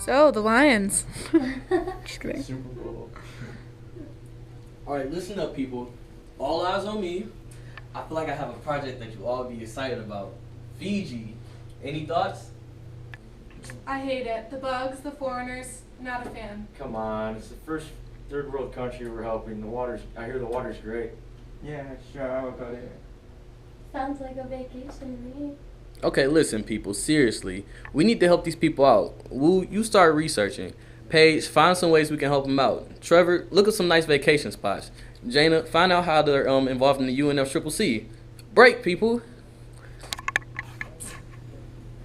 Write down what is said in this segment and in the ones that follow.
So, the Lions. Just kidding. Super Bowl. Alright, listen up, people. All eyes on me. I feel like I have a project that you all be excited about. Fiji. Any thoughts? I hate it. The bugs, the foreigners, not a fan. Come on, it's the first third world country we're helping. I hear the water's great. Yeah, sure, I'll go there. Sounds like a vacation to me. Okay, listen, people. Seriously, we need to help these people out. You start researching. Paige, find some ways we can help them out. Trevor, look at some nice vacation spots. Jana, find out how they're involved in the UNFCCC. Break, people.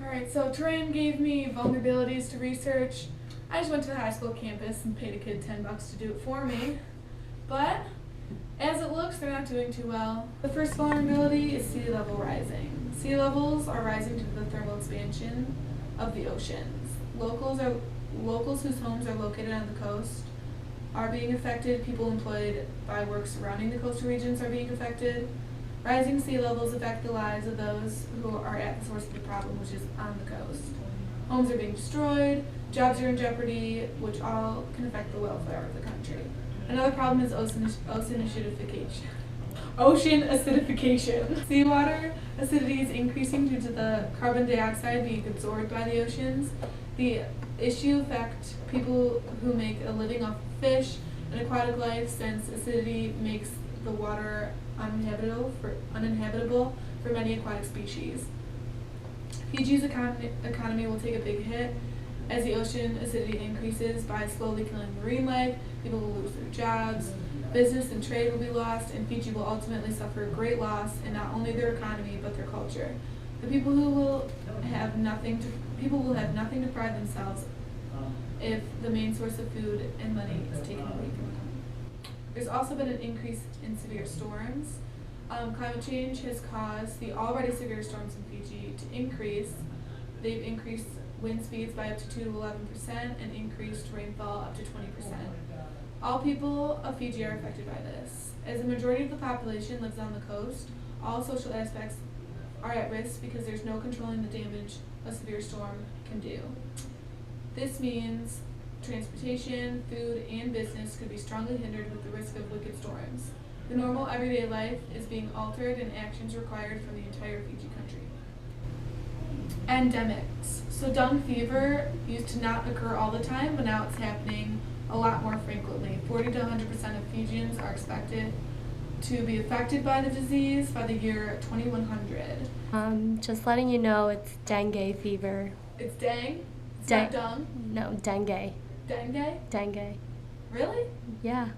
Alright, so Terrain gave me vulnerabilities to research. I just went to the high school campus and paid a kid $10 to do it for me. But, as it looks, they're not doing too well. The first vulnerability is sea level rising. Sea levels are rising due to the thermal expansion of the oceans. Locals whose homes are located on the coast are being affected. People employed by work surrounding the coastal regions are being affected. Rising sea levels affect the lives of those who are at the source of the problem, which is on the coast. Homes are being destroyed, jobs are in jeopardy, which all can affect the welfare of the country. Another problem is ocean acidification. Ocean acidification. Seawater acidity is increasing due to the carbon dioxide being absorbed by the oceans. The issue affects people who make a living off fish and aquatic life, since acidity makes the water uninhabitable for many aquatic species. Fiji's economy will take a big hit as the ocean acidity increases by slowly killing marine life. People will lose their jobs, business and trade will be lost, and Fiji will ultimately suffer great loss in not only their economy but their culture. The people will have nothing to pride themselves if the main source of food and money is taken away from them. There's also been an increase in severe storms. Climate change has caused the already severe storms in Fiji to increase. They've increased wind speeds by up to 2 to 11% and increased rainfall up to 20%. All people of Fiji are affected by this. As the majority of the population lives on the coast, all social aspects are at risk because there's no controlling the damage a severe storm can do. This means transportation, food, and business could be strongly hindered with the risk of wicked storms. The normal everyday life is being altered and actions required from the entire Fiji country. Endemics. So dung fever used to not occur all the time, but now it's happening a lot more frequently. 40 to 100% of Fijians are expected to be affected by the disease by the year 2100. Just letting you know, it's dengue fever. It's dang? It's not dung? No, dengue. Dengue? Dengue. Really? Yeah.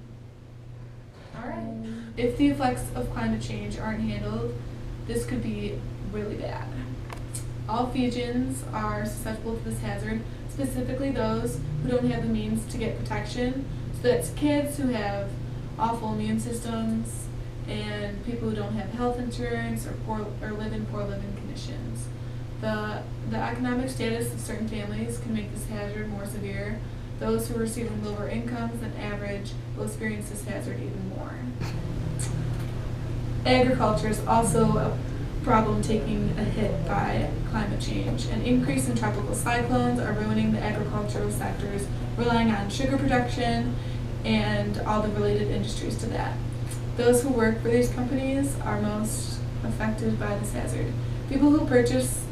Alright. If the effects of climate change aren't handled, this could be really bad. All Fijians are susceptible to this hazard, specifically those who don't have the means to get protection. So that's kids who have awful immune systems and people who don't have health insurance or live in poor living conditions. The economic status of certain families can make this hazard more severe. Those who are receiving lower incomes than average will experience this hazard even more. Agriculture is also a problem taking a hit by climate change. An increase in tropical cyclones are ruining the agricultural sectors, relying on sugar production and all the related industries to that. Those who work for these companies are most affected by this hazard. People who purchase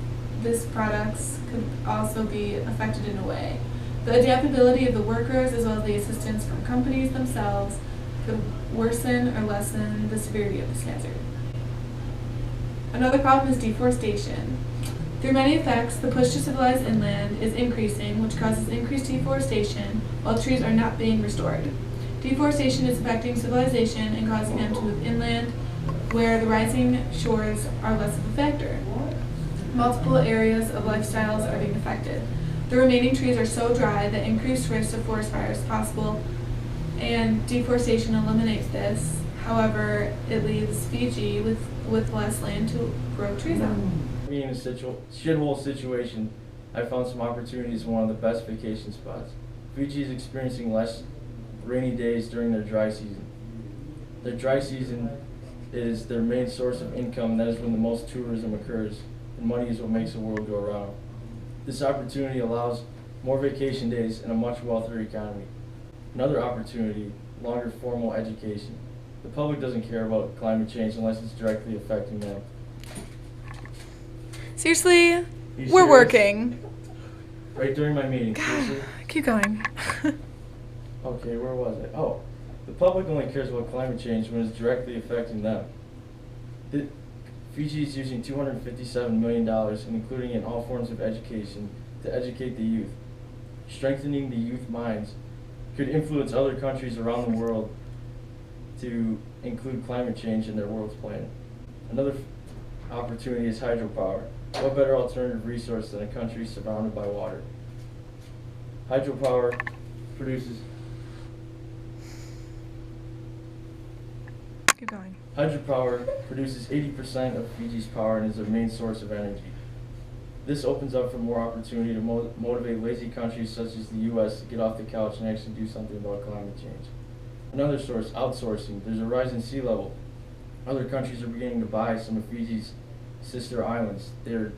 these products could also be affected in a way. The adaptability of the workers as well as the assistance from companies themselves could worsen or lessen the severity of this hazard. Another problem is deforestation. Through many effects, the push to civilize inland is increasing, which causes increased deforestation while trees are not being restored. Deforestation is affecting civilization and causing them to move inland, where the rising shores are less of a factor. Multiple areas of lifestyles are being affected. The remaining trees are so dry that increased risk of forest fires is possible, and deforestation eliminates this. However, it leaves Fiji with less land to grow trees on. Being in a shithole situation, I found some opportunities in one of the best vacation spots. Fiji is experiencing less rainy days during their dry season. Their dry season is their main source of income. That is when the most tourism occurs, and money is what makes the world go around. This opportunity allows more vacation days, and a much wealthier economy. Another opportunity, longer formal education. The public doesn't care about climate change unless it's directly affecting them. Seriously, You we're serious? working. Right during my meeting, seriously? Keep going. Okay, where was I? Oh, the public only cares about climate change when it's directly affecting them. Fiji is using $257 million, including in all forms of education, to educate the youth. Strengthening the youth minds could influence other countries around the world to include climate change in their world's plan. Another opportunity is hydropower. What better alternative resource than a country surrounded by water? Hydropower produces Keep going. Hydropower produces 80% of Fiji's power and is their main source of energy. This opens up for more opportunity to motivate lazy countries such as the U.S. to get off the couch and actually do something about climate change. Another source, outsourcing. There's a rise in sea level. Other countries are beginning to buy some of Fiji's sister islands. They're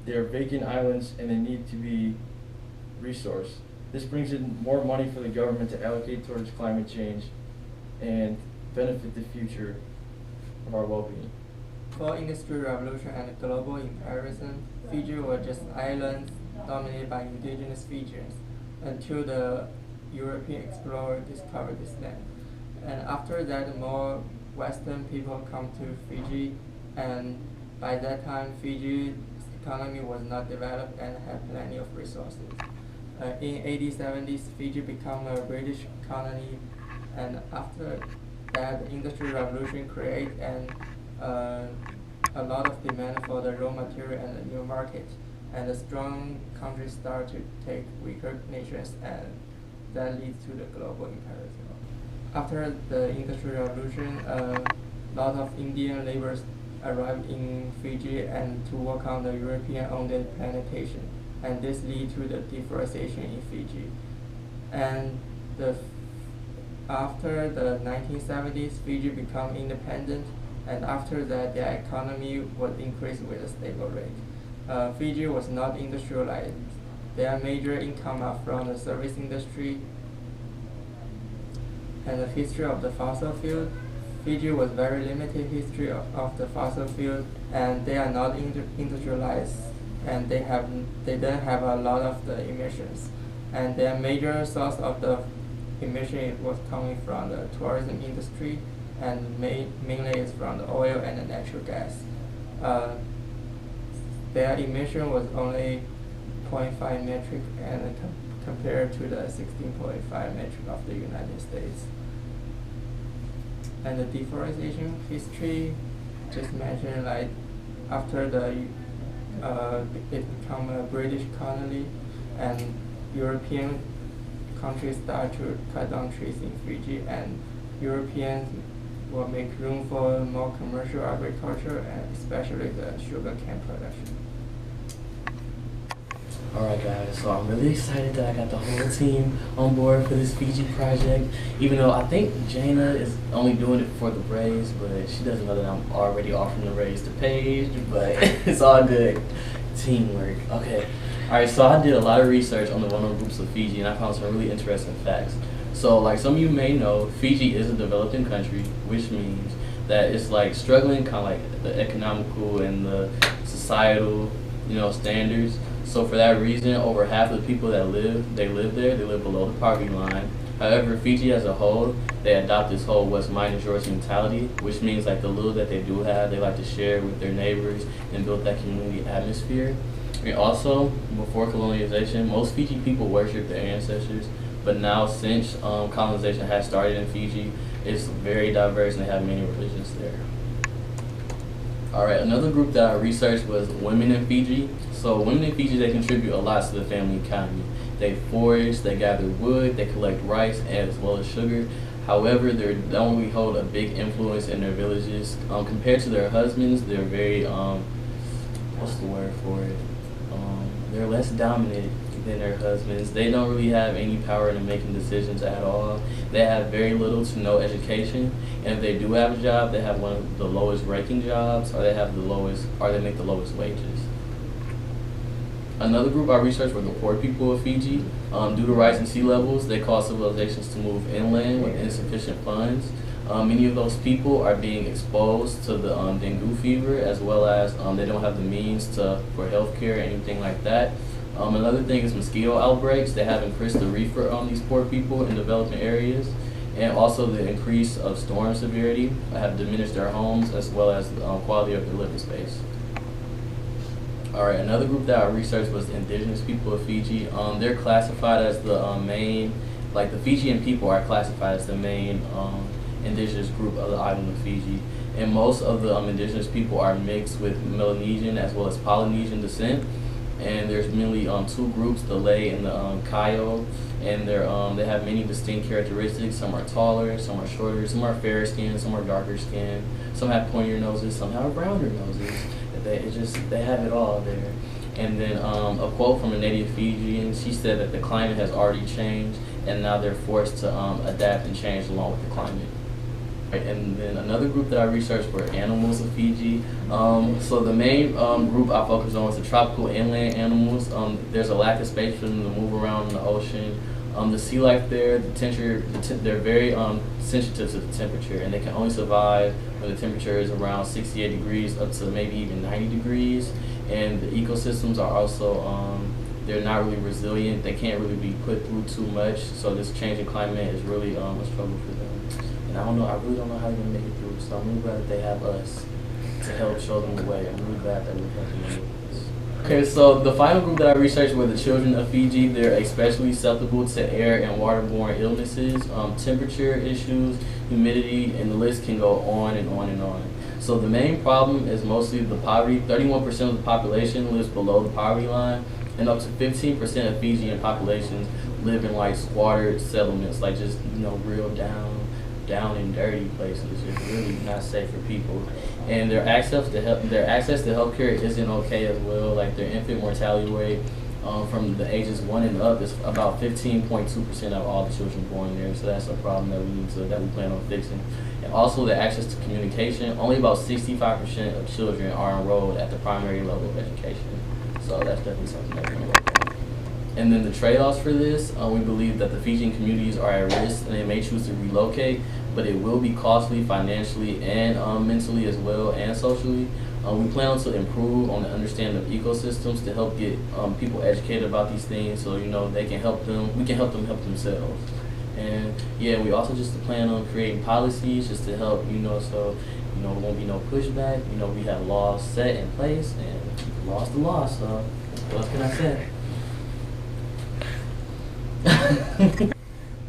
vacant islands and they need to be resourced. This brings in more money for the government to allocate towards climate change and benefit the future of our well-being. For Industrial Revolution and global imperialism, Fiji were just islands dominated by indigenous Fijians until the European explorer discovered this land. And after that, more Western people come to Fiji, and by that time, Fiji's economy was not developed and had plenty of resources. In 1870s, Fiji became a British colony, and after that, the Industrial Revolution created a lot of demand for the raw material and the new market, and the strong countries start to take weaker nations, and that leads to the global imperialism. After the Industrial Revolution, a lot of Indian laborers arrived in Fiji and to work on the European-owned plantation, and this lead to the deforestation in Fiji. And after the 1970s, Fiji became independent, and after that, their economy was increased with a stable rate. Fiji was not industrialized. Their major income are from the service industry and the history of the fossil fuel. Fiji was very limited history of the fossil fuel, and they are not industrialized, and they don't have a lot of the emissions. And their major source of the emission was coming from the tourism industry, and mainly is from the oil and the natural gas. Their emission was only 0.5 metric, and compared to the 16.5 metric of the United States. And the deforestation history, just mentioned, like after the it became a British colony, and European countries start to cut down trees in Fiji, and Europeans will make room for more commercial agriculture, and especially the sugar cane production. Alright guys, so I'm really excited that I got the whole team on board for this Fiji project. Even though I think Jaina is only doing it for the raise, but she doesn't know that I'm already offering the raise to Paige, but it's all good. Teamwork. Okay. Alright, so I did a lot of research on the vulnerable groups of Fiji, and I found some really interesting facts. So like some of you may know, Fiji is a developing country, which means that it's like struggling kind of like the economical and the societal, standards. So for that reason, over half of the people that live below the poverty line. However, Fiji as a whole, they adopt this whole what's mine is yours mentality, which means like the little that they do have, they like to share with their neighbors and build that community atmosphere. And also, before colonization, most Fiji people worship their ancestors, but now since colonization has started in Fiji, it's very diverse and they have many religions there. Alright, another group that I researched was women in Fiji. So women in Fiji, they contribute a lot to the family economy. They forage, they gather wood, they collect rice as well as sugar. However, they don't really hold a big influence in their villages. Compared to their husbands, they're very, what's the word for it? They're less dominant than their husbands. They don't really have any power in making decisions at all. They have very little to no education, and if they do have a job, they have one of the lowest ranking jobs, or they make the lowest wages. Another group I researched were the poor people of Fiji. Due to rising sea levels, they cause civilizations to move inland with insufficient funds. Many of those people are being exposed to the dengue fever, as well as they don't have the means for health care or anything like that. Another thing is mosquito outbreaks. They have increased the reefer on these poor people in developing areas. And also the increase of storm severity have diminished their homes as well as the quality of their living space. All right, another group that I researched was the indigenous people of Fiji. They're classified as the main, like the Fijian people are classified as the main indigenous group of the island of Fiji. And most of the indigenous people are mixed with Melanesian as well as Polynesian descent. And there's mainly two groups, the Lay and the Kayo, and they have many distinct characteristics. Some are taller, some are shorter, some are fairer skinned, some are darker skinned, some have pointier noses, some have rounder noses. They have it all there. And then a quote from a native Fijian, she said that the climate has already changed, and now they're forced to adapt and change along with the climate. And then another group that I researched were animals of Fiji. So the main group I focused on was the tropical inland animals. There's a lack of space for them to move around in the ocean. The sea life there, they're very sensitive to the temperature, and they can only survive when the temperature is around 68 degrees up to maybe even 90 degrees. And the ecosystems are also, they're not really resilient. They can't really be put through too much. So this changing climate is really a struggle for them. And I really don't know how they're gonna make it through. So I'm really glad that they have us to help show them the way. I'm really glad that we're helping them with this. Okay, so the final group that I researched were the children of Fiji. They're especially susceptible to air and waterborne illnesses, temperature issues, humidity, and the list can go on and on and on. So the main problem is mostly the poverty. 31% of the population lives below the poverty line, and up to 15% of Fijian populations live in like squatted settlements, like just real down and dirty places. It's really not safe for people, and their access to healthcare isn't okay as well. Like their infant mortality rate from the ages 1 and up is about 15.2% of all the children born there. So that's a problem that we plan on fixing. And also the access to communication. Only about 65% of children are enrolled at the primary level of education. So that's definitely something that we're going to work on. And then the trade-offs for this, we believe that the Fijian communities are at risk and they may choose to relocate, but it will be costly financially and mentally as well, and socially. We plan to improve on the understanding of ecosystems to help get people educated about these things, so they can help them. We can help them help themselves. And yeah, we also just plan on creating policies just to help, so there won't be no pushback. We have laws set in place, and law's the law. So what else can I say?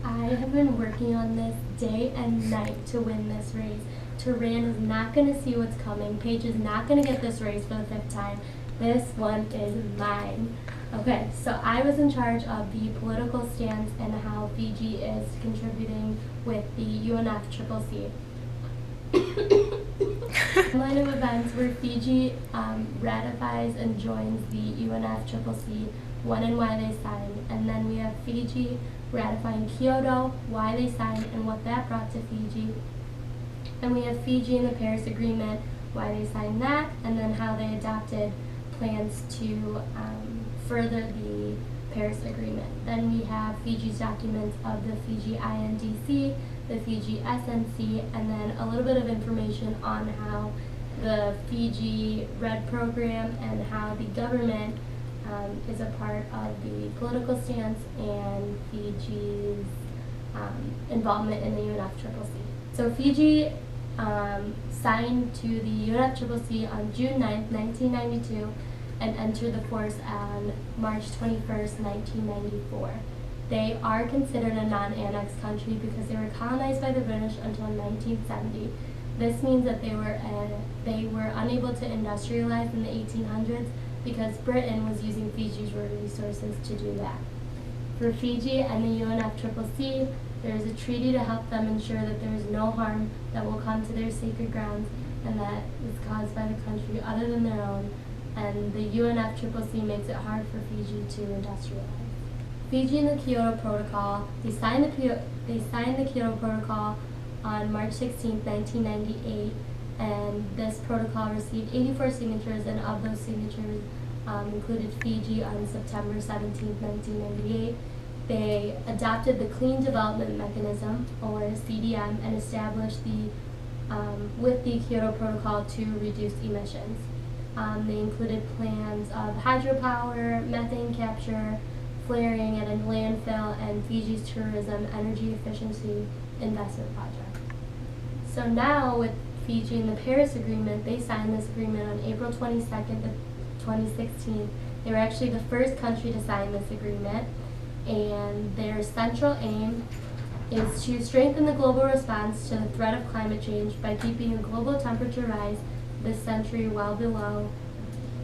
I have been working on this day and night to win this race. Turan is not going to see what's coming. Paige is not going to get this race for the 5th time. This one is mine. Okay, so I was in charge of the political stance and how Fiji is contributing with the UNFCCC. Line of events where Fiji ratifies and joins the UNFCCC, when and why they signed, and then we have Fiji ratifying Kyoto, why they signed and what that brought to Fiji, and we have Fiji in the Paris Agreement, why they signed that, and then how they adopted plans to further the Paris Agreement. Then we have Fiji's documents of the Fiji INDC, the Fiji SNC, and then a little bit of information on how the Fiji RED program and how the government is a part of the political stance and Fiji's involvement in the UNFCCC. So Fiji signed to the UNFCCC on June 9th, 1992, and entered the force on March 21st, 1994. They are considered a non-annexed country because they were colonized by the British until 1970. This means that they were unable to industrialize in the 1800s because Britain was using Fiji's resources to do that. For Fiji and the UNFCCC, there is a treaty to help them ensure that there is no harm that will come to their sacred grounds and that is caused by the country other than their own, and the UNFCCC makes it hard for Fiji to industrialize. Fiji and the Kyoto Protocol, they signed the Kyoto Protocol on March 16, 1998, and this protocol received 84 signatures, and of those signatures, included Fiji on September 17, 1998. They adopted the Clean Development Mechanism, or CDM, and established with the Kyoto Protocol to reduce emissions. They included plans of hydropower, methane capture, flaring at a landfill, and Fiji's tourism energy efficiency investment project. So now with Fiji and the Paris Agreement, they signed this agreement on April 22nd of 2016. They were actually the first country to sign this agreement, and their central aim is to strengthen the global response to the threat of climate change by keeping a global temperature rise this century well below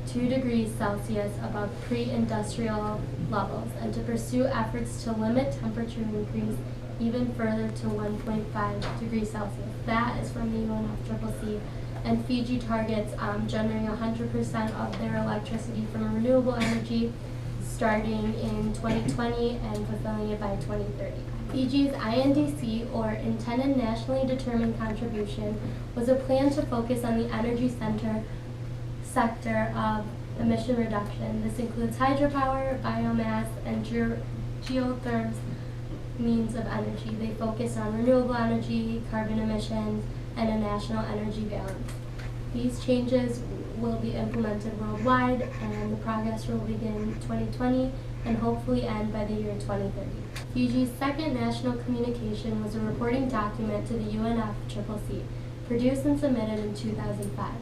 2 degrees Celsius above pre-industrial levels, and to pursue efforts to limit temperature increase even further to 1.5 degrees Celsius. That is from the UNFCCC. And Fiji targets generating 100% of their electricity from renewable energy starting in 2020 and fulfilling it by 2030. Fiji's INDC, or Intended Nationally Determined Contribution, was a plan to focus on the energy sector of emission reduction. This includes hydropower, biomass, and geothermal means of energy. They focus on renewable energy, carbon emissions, and a national energy balance. These changes will be implemented worldwide, and the progress will begin in 2020 and hopefully end by the year 2030. Fiji's second national communication was a reporting document to the UNFCCC, produced and submitted in 2005.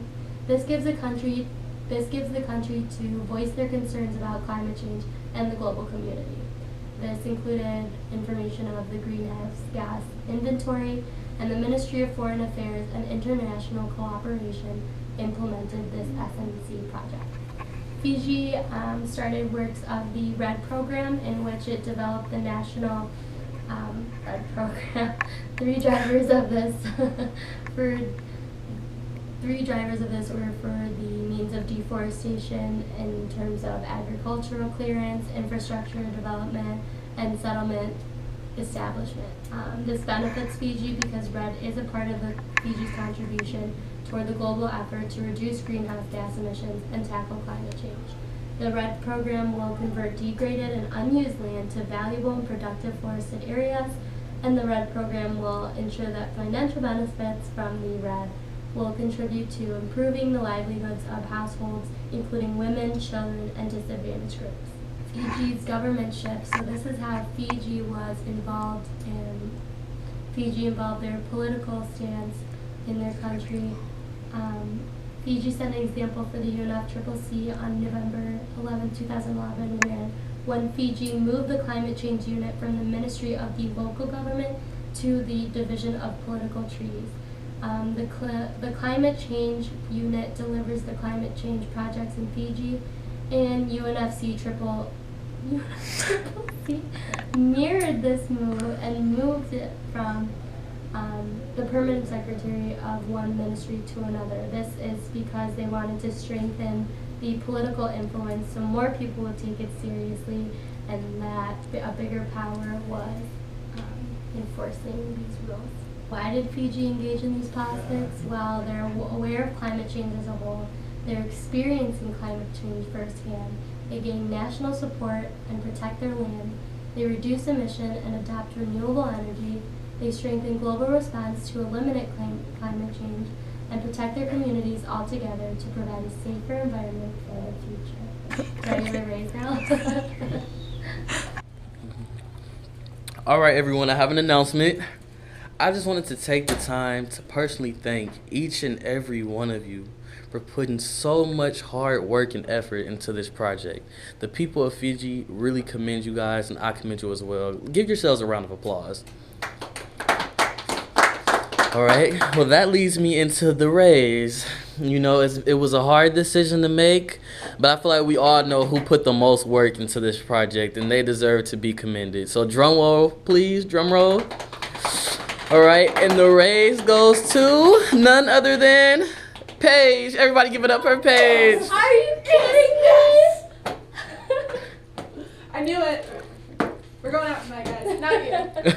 This gives the country to voice their concerns about climate change and the global community. This included information of the greenhouse gas inventory, and the Ministry of Foreign Affairs and International Cooperation implemented this SNC project. Fiji started works of the RED program, in which it developed the national RED program. Three drivers of this were for the means of deforestation in terms of agricultural clearance, infrastructure development, and settlement establishment. This benefits Fiji because RED is a part of Fiji's contribution toward the global effort to reduce greenhouse gas emissions and tackle climate change. The RED program will convert degraded and unused land to valuable and productive forested areas, and the RED program will ensure that financial benefits from the RED will contribute to improving the livelihoods of households, including women, children, and disadvantaged groups. Fiji's government shift. So this is how Fiji was involved in. Fiji involved their political stance in their country. Fiji set an example for the UNFCCC on November 11, 2011, when Fiji moved the climate change unit from the Ministry of the Local Government to the Division of Political Treaties. The climate change unit delivers the climate change projects in Fiji, and UNFCCC mirrored this move and moved it from the permanent secretary of one ministry to another. This is because they wanted to strengthen the political influence so more people would take it seriously, and that a bigger power was enforcing these rules. Why did Fiji engage in these politics? Well, they're aware of climate change as a whole. They're experiencing climate change firsthand. They gain national support and protect their land. They reduce emission and adopt renewable energy. They strengthen global response to eliminate climate change and protect their communities altogether to provide a safer environment for the future. Ready to raise now? All right, everyone, I have an announcement. I just wanted to take the time to personally thank each and every one of you for putting so much hard work and effort into this project. The people of Fiji really commend you guys, and I commend you as well. Give yourselves a round of applause. All right, well, that leads me into the raise. You know, it was a hard decision to make, but I feel like we all know who put the most work into this project, and they deserve to be commended. So drum roll, please, drum roll. All right, and the raise goes to none other than Paige. Everybody give it up for Paige. Are you kidding me? I knew it. We're going out tonight, guys. Not you.